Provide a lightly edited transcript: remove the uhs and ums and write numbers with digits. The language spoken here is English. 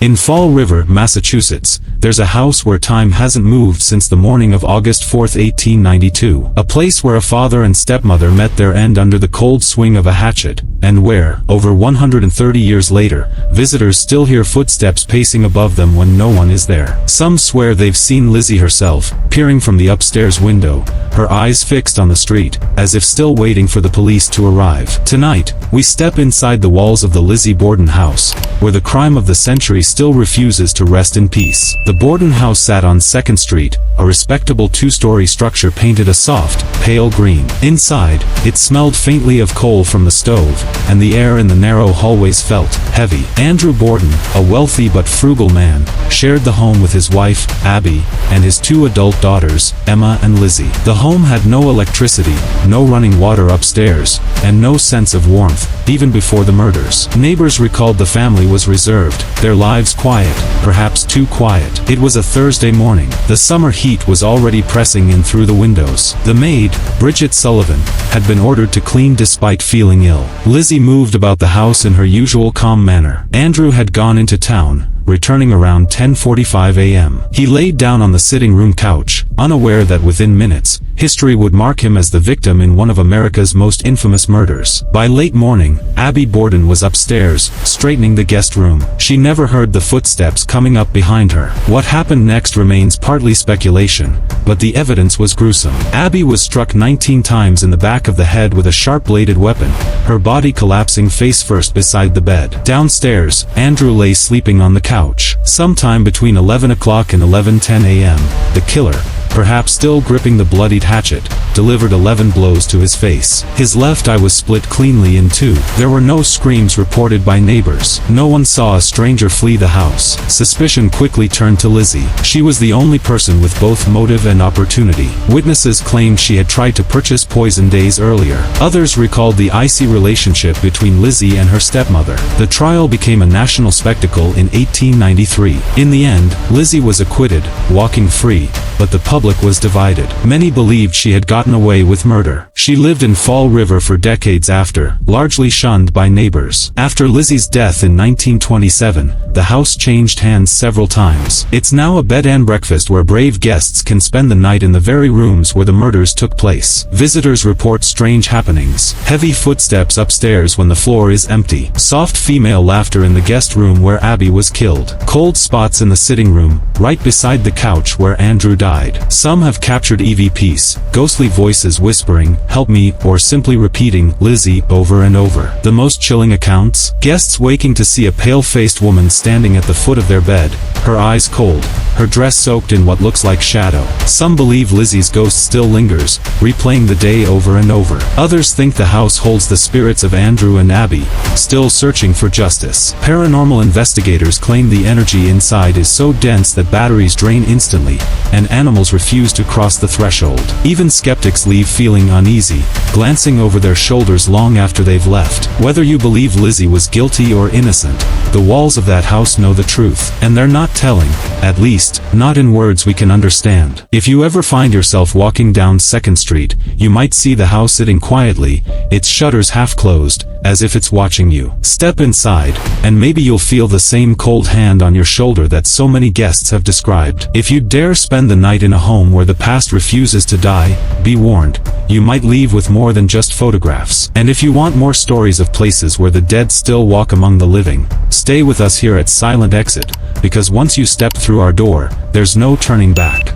In Fall River, Massachusetts, there's a house where time hasn't moved since the morning of August 4, 1892. A place where a father and stepmother met their end under the cold swing of a hatchet, and where, over 130 years later, visitors still hear footsteps pacing above them when no one is there. Some swear they've seen Lizzie herself, peering from the upstairs window, her eyes fixed on the street, as if still waiting for the police to arrive. Tonight, we step inside the walls of the Lizzie Borden House, where the crime of the century still refuses to rest in peace. The Borden House sat on 2nd Street, a respectable two-story structure painted a soft, pale green. Inside, it smelled faintly of coal from the stove, and the air in the narrow hallways felt heavy. Andrew Borden, a wealthy but frugal man, shared the home with his wife, Abby, and his 2 adult daughters, Emma and Lizzie. The home had no electricity, no running water upstairs, and no sense of warmth, even before the murders. Neighbors recalled the family was reserved, their lives quiet, perhaps too quiet. It was a Thursday morning. The summer heat was already pressing in through the windows. The maid, Bridget Sullivan, had been ordered to clean despite feeling ill. Lizzie moved about the house in her usual calm manner. Andrew had gone into town, returning around 10:45 a.m. He laid down on the sitting room couch, unaware that within minutes, history would mark him as the victim in one of America's most infamous murders. By late morning, Abby Borden was upstairs, straightening the guest room. She never heard the footsteps coming up behind her. What happened next remains partly speculation, but the evidence was gruesome. Abby was struck 19 times in the back of the head with a sharp-bladed weapon, her body collapsing face first beside the bed. Downstairs, Andrew lay sleeping on the couch. Sometime between 11 o'clock and 11:10 a.m., the killer, perhaps still gripping the bloodied hatchet, delivered 11 blows to his face. His left eye was split cleanly in two. There were no screams reported by neighbors. No one saw a stranger flee the house. Suspicion quickly turned to Lizzie. She was the only person with both motive and opportunity. Witnesses claimed she had tried to purchase poison days earlier. Others recalled the icy relationship between Lizzie and her stepmother. The trial became a national spectacle in 1893. In the end, Lizzie was acquitted, walking free, but the public was divided. Many believed she had gotten away with murder. She lived in Fall River for decades after, largely shunned by neighbors. After Lizzie's death in 1927, the house changed hands several times. It's now a bed and breakfast where brave guests can spend the night in the very rooms where the murders took place. Visitors report strange happenings. Heavy footsteps upstairs when the floor is empty. Soft female laughter in the guest room where Abby was killed. Cold spots in the sitting room, right beside the couch where Andrew died. Some have captured EVPs, ghostly voices whispering, "Help me," or simply repeating, "Lizzie," over and over. The most chilling accounts? Guests waking to see a pale-faced woman standing at the foot of their bed, her eyes cold, her dress soaked in what looks like shadow. Some believe Lizzie's ghost still lingers, replaying the day over and over. Others think the house holds the spirits of Andrew and Abby, still searching for justice. Paranormal investigators claim the energy inside is so dense that batteries drain instantly, and animals refuse to cross the threshold. Even skeptics leave feeling uneasy, glancing over their shoulders long after they've left. Whether you believe Lizzie was guilty or innocent, the walls of that house know the truth, and they're not telling, at least, not in words we can understand. If you ever find yourself walking down 2nd Street, you might see the house sitting quietly, its shutters half closed, as if it's watching you. Step inside, and maybe you'll feel the same cold hand on your shoulder that so many guests have described. If you dare spend the night in a home where the past refuses to die, be warned, you might leave with more than just photographs. And if you want more stories of places where the dead still walk among the living, stay with us here at Silent Exit, because once you step through our door, there's no turning back.